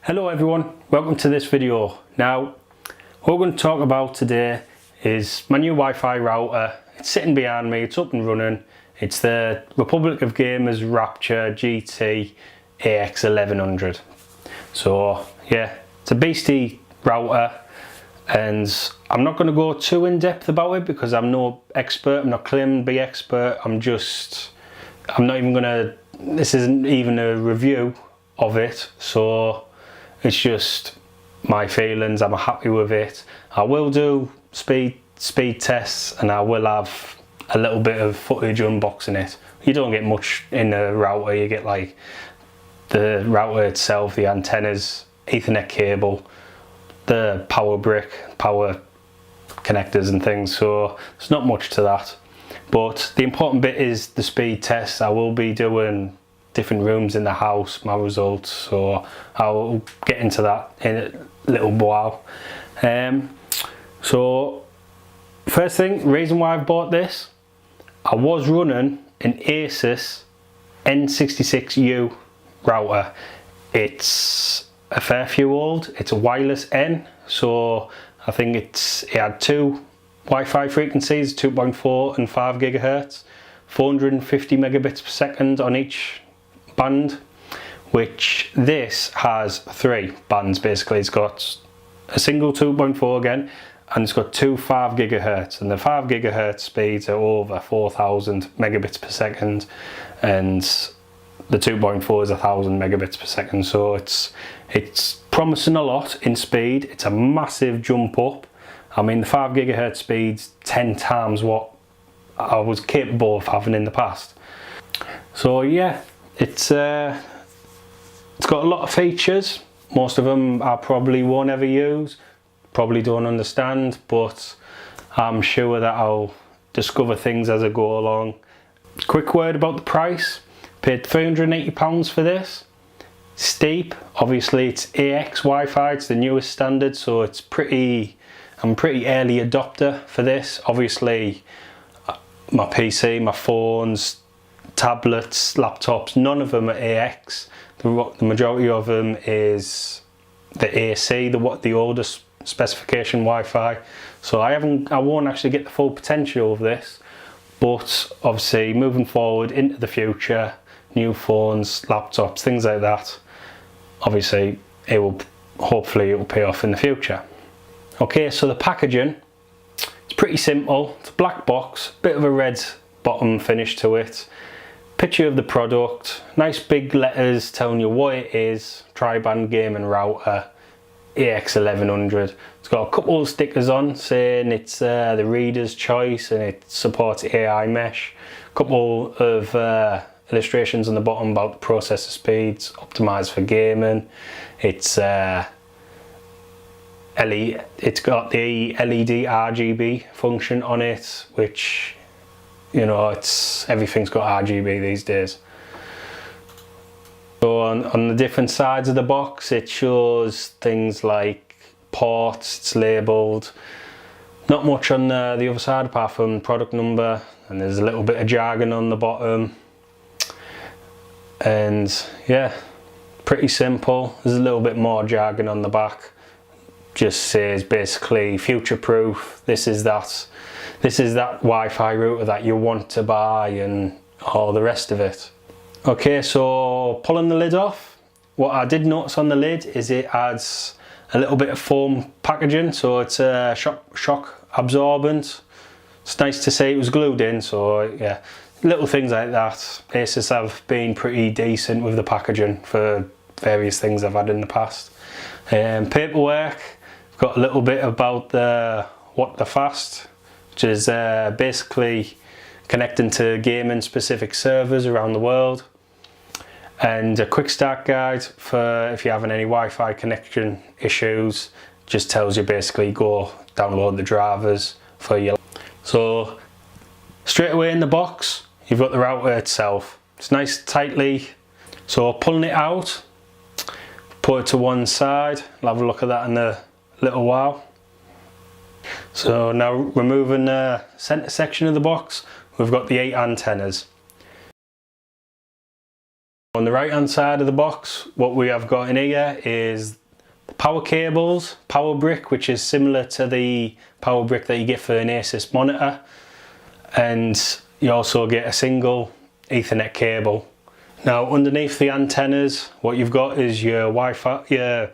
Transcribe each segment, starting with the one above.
Hello everyone, welcome to this video. Now, what we're going to talk about today is my new Wi-Fi router. It's sitting behind me, it's up and running. It's the Republic of Gamers Rapture GT AX11000. So yeah, it's a beastie router, and I'm not going to go too in depth about it because I'm no expert. I'm not claiming to be expert. I'm not even going to, this isn't even a review of it, so it's just my feelings. I'm happy with it. I will do speed tests, and I will have a little bit of footage unboxing it. You don't get much in the router. You get like the router itself, the antennas, Ethernet cable, the power brick, power connectors and things, so there's not much to that. But the important bit is the speed tests. I will be doing different rooms in the house, my results, so I'll get into that in a little while. So first thing, reason why I've bought this, I was running an Asus N65 router. It's a fair few old. It's a wireless N, so I think it had two Wi-Fi frequencies, 2.4 and 5 gigahertz, 450 megabits per second on each band, which this has 3 bands basically. It's got a single 2.4 again, and it's got two 5 gigahertz, and the 5 gigahertz speeds are over 4000 megabits per second, and the 2.4 is 1000 megabits per second, so it's promising a lot in speed. It's a massive jump up. I mean, the 5 gigahertz speed's 10 times what I was capable of having in the past. So yeah, it's got a lot of features. Most of them I probably won't ever use, probably don't understand, but I'm sure that I'll discover things as I go along. Quick word about the price. Paid £380 for this. Steep. Obviously it's AX Wi-Fi, it's the newest standard, so it's I'm pretty early adopter for this. Obviously my PC, my phones, tablets, laptops, none of them are AX. The majority of them is the AC, the oldest specification Wi-Fi. So I won't actually get the full potential of this, but obviously moving forward into the future, new phones, laptops, things like that, obviously hopefully it will pay off in the future. Okay, so the packaging, it's pretty simple. It's a black box, bit of a red bottom finish to it. Picture of the product, nice big letters telling you what it is: tri-band gaming router, AX11000. It's got a couple of stickers on saying it's the reader's choice and it supports AI mesh. A couple of illustrations on the bottom about the processor speeds, optimized for gaming. It's got the LED RGB function on it, which, you know, everything's got RGB these days. So on the different sides of the box, it shows things like ports. It's labelled. Not much on the other side apart from product number, and there's a little bit of jargon on the bottom. And yeah, pretty simple. There's a little bit more jargon on the back. Just says basically future proof. This is that Wi-Fi router that you want to buy, and all the rest of it. Okay, so pulling the lid off, what I did notice on the lid is it adds a little bit of foam packaging, so it's shock absorbent. It's nice to see it was glued in, so yeah, little things like that. Asus have been pretty decent with the packaging for various things I've had in the past. Paperwork, got a little bit about what the fast, which is basically connecting to gaming specific servers around the world, and a quick start guide for if you're having any Wi-Fi connection issues. Just tells you basically go download the drivers for your. So straight away in the box you've got the router itself. It's nice tightly, so pulling it out, put it to one side. I'll have a look at that in a little while. So now removing the center section of the box, we've got the 8 antennas. On the right hand side of the box, what we have got in here is the power cables, power brick, which is similar to the power brick that you get for an Asus monitor, and you also get a single Ethernet cable. Now underneath the antennas, what you've got is your Wi-Fi,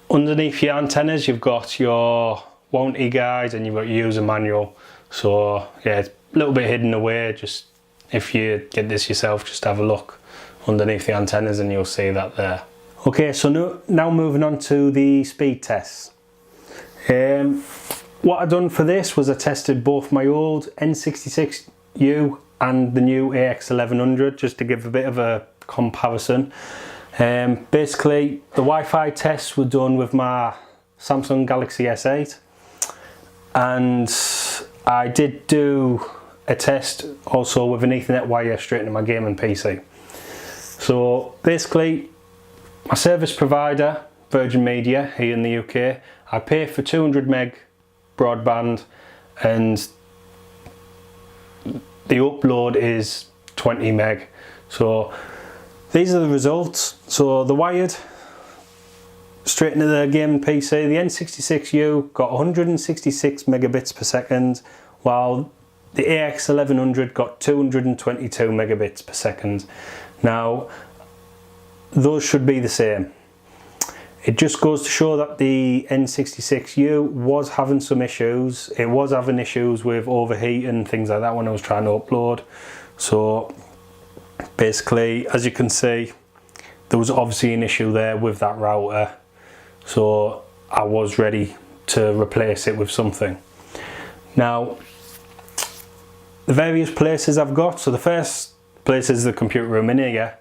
underneath your antennas you've got your warranty guide and you've got your user manual. So yeah, it's a little bit hidden away. Just if you get this yourself, just have a look underneath the antennas and you'll see that there. Okay, so now moving on to the speed tests. What I've done for this was I tested both my old N66U and the new AX1100 just to give a bit of a comparison. Basically the Wi-Fi tests were done with my Samsung Galaxy S8, and I did do a test also with an Ethernet wire straight into my gaming PC. So basically my service provider, Virgin Media here in the UK, I pay for 200 meg broadband and the upload is 20 meg. So these are the results. So the wired straight into the gaming PC, the N66U got 166 megabits per second, while the AX1100 got 222 megabits per second. Now those should be the same. It just goes to show that the N66U was having some issues. It was having issues with overheating and things like that when I was trying to upload. So basically, as you can see, there was obviously an issue there with that router. So I was ready to replace it with something. Now, the various places I've got. So the first place is the computer room in here.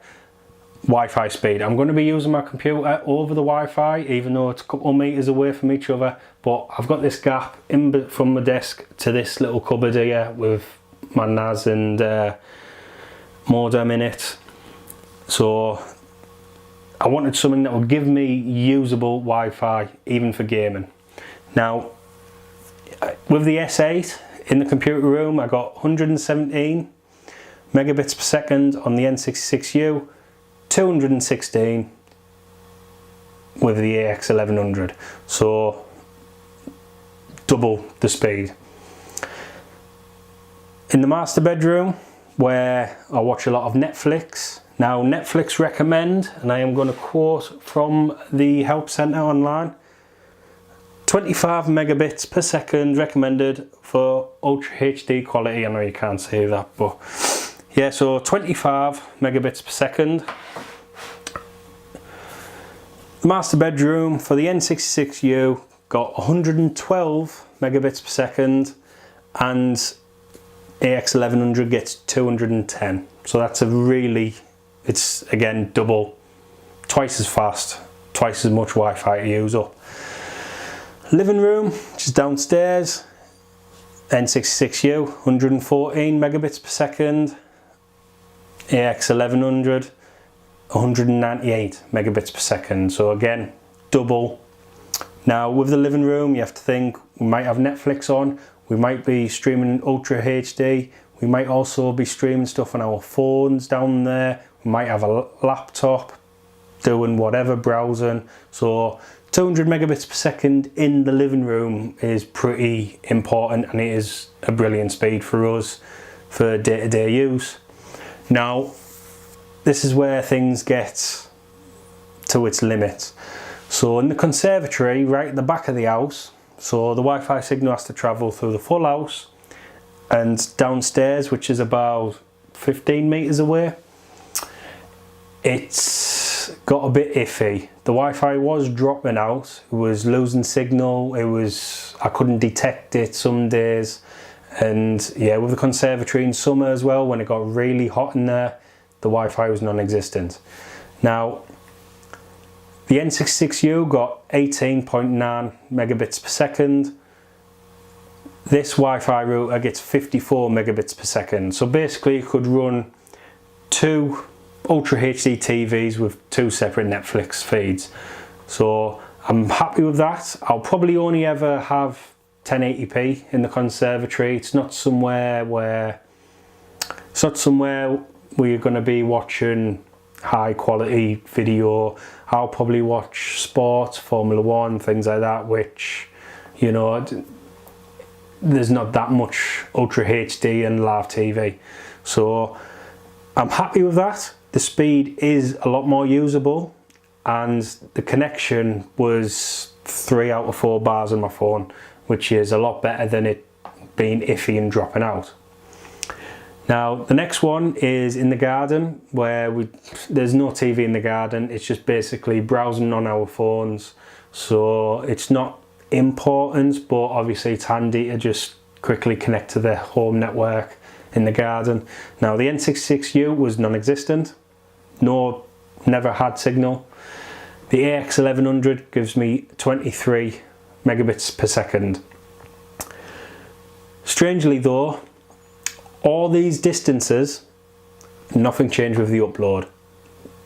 Wi-Fi speed. I'm going to be using my computer over the Wi-Fi, even though it's a couple of meters away from each other, but I've got this gap in from my desk to this little cupboard here with my NAS and modem in it. So I wanted something that would give me usable Wi-Fi even for gaming. Now with the S8 in the computer room, I got 117 megabits per second on the N66U, 216 with the AX1100, so double the speed. In the master bedroom, where I watch a lot of Netflix, now Netflix recommend, and I am going to quote from the help center online, 25 megabits per second recommended for Ultra HD quality. I know you can't say that, but yeah, so 25 megabits per second. The master bedroom for the N66U got 112 megabits per second, and AX1100 gets 210. So that's it's again double, twice as fast, twice as much Wi-Fi to use up. Living room, which is downstairs, N66U, 114 megabits per second. AX1100, 198 megabits per second. So again, double. Now with the living room, you have to think we might have Netflix on, we might be streaming Ultra HD, we might also be streaming stuff on our phones down there, we might have a laptop doing whatever, browsing. So 200 megabits per second in the living room is pretty important, and it is a brilliant speed for us for day-to-day use. Now this is where things get to its limit. So in the conservatory, right at the back of the house, so the Wi-Fi signal has to travel through the full house, and downstairs, which is about 15 meters away, it's got a bit iffy. The Wi-Fi was dropping out, it was losing signal, I couldn't detect it some days. And yeah, with the conservatory in summer as well, when it got really hot in there, the Wi-Fi was non-existent. Now, the N66U got 18.9 megabits per second. This Wi-Fi router gets 54 megabits per second. So basically you could run two Ultra HD TVs with two separate Netflix feeds. So I'm happy with that. I'll probably only ever have 1080p in the conservatory. It's not somewhere we're going to be watching high quality video. I'll probably watch sports, Formula 1, things like that, which, you know, there's not that much Ultra HD and live TV. So I'm happy with that. The speed is a lot more usable, and the connection was 3 out of 4 bars on my phone, which is a lot better than it being iffy and dropping out. Now the next one is in the garden, where there's no TV in the garden. It's just basically browsing on our phones, so it's not important, but obviously it's handy to just quickly connect to the home network in the garden. Now the N66U was non-existent, never had signal. The AX1100 gives me 23 megabits per second. Strangely though, all these distances, nothing changed with the upload.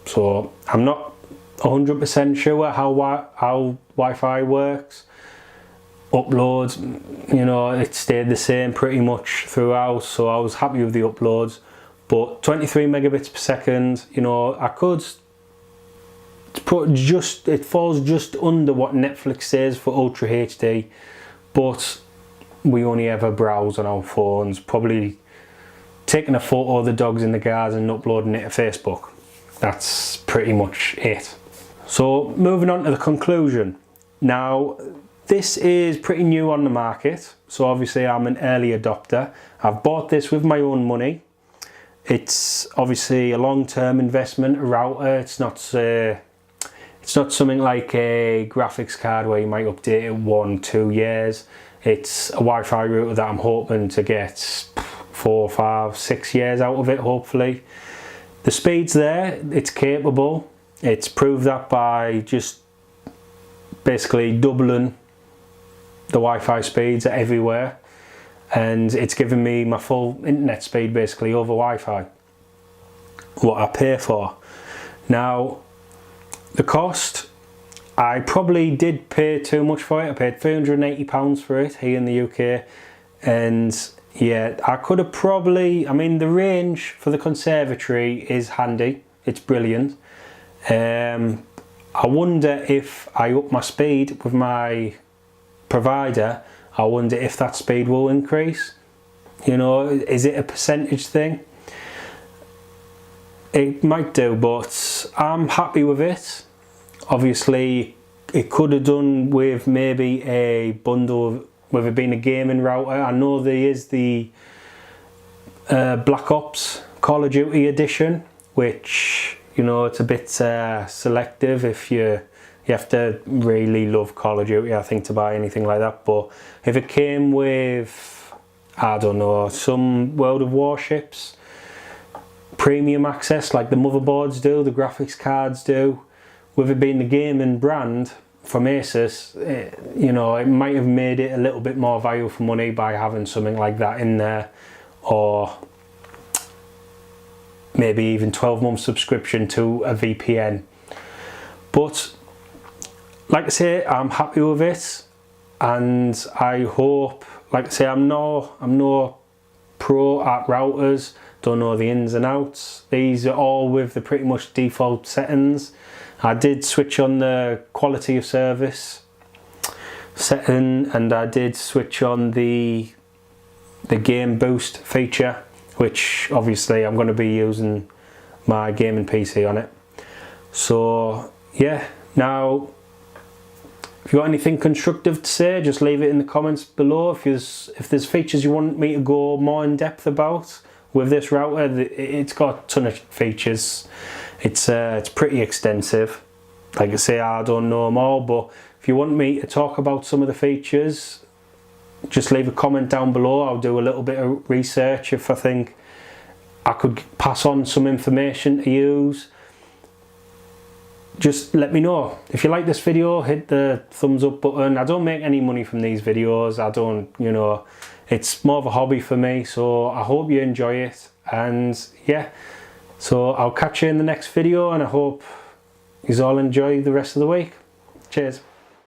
So I'm not 100% sure how Wi-Fi works. Uploads, you know, it stayed the same pretty much throughout, so I was happy with the uploads. But 23 megabits per second, you know, I could put it falls just under what Netflix says for Ultra HD, but we only ever browse on our phones, probably taking a photo of the dogs in the garden and uploading it to Facebook. That's pretty much it. So moving on to the conclusion. Now this is pretty new on the market, so obviously I'm an early adopter. I've bought this with my own money. It's obviously a long-term investment, a router. It's not something like a graphics card where you might update it 1-2 years. It's a Wi-Fi router that I'm hoping to get 4, 5, 6 years out of it, hopefully. The speed's there, it's capable. It's proved that by just basically doubling the Wi-Fi speeds everywhere, and it's given me my full internet speed basically over Wi-Fi, what I pay for. Now the cost, I probably did pay too much for it. I paid £380 for it here in the UK, and yeah, I could have probably, I mean the range for the conservatory is handy, it's brilliant. I wonder if I up my speed with my provider, I wonder if that speed will increase. You know, is it a percentage thing? It might do, but I'm happy with it. Obviously it could have done with maybe a bundle with it being a gaming router. I know there is the Black Ops Call of Duty edition, which, you know, it's a bit selective. If you have to really love Call of Duty, I think, to buy anything like that. But if it came with, I don't know, some World of Warships premium access like the motherboards do, the graphics cards do, with it being the gaming brand from Asus, you know, it might have made it a little bit more value for money by having something like that in there, or maybe even 12-month subscription to a VPN. But like I say, I'm happy with it, and I hope, like I say, I'm no pro at routers, don't know the ins and outs. These are all with the pretty much default settings. I did switch on the quality of service setting, and I did switch on the game boost feature, which obviously I'm going to be using my gaming PC on it. So yeah, now if you got anything constructive to say, just leave it in the comments below. If there's features you want me to go more in depth about with this router, it's got a ton of features. It's pretty extensive. Like I say, I don't know them all, but if you want me to talk about some of the features, just leave a comment down below. I'll do a little bit of research if I think I could pass on some information to use. Just let me know. If you like this video, hit the thumbs up button. I don't make any money from these videos. I don't, you know, it's more of a hobby for me, so I hope you enjoy it. And yeah, so I'll catch you in the next video, and I hope you all enjoy the rest of the week. Cheers.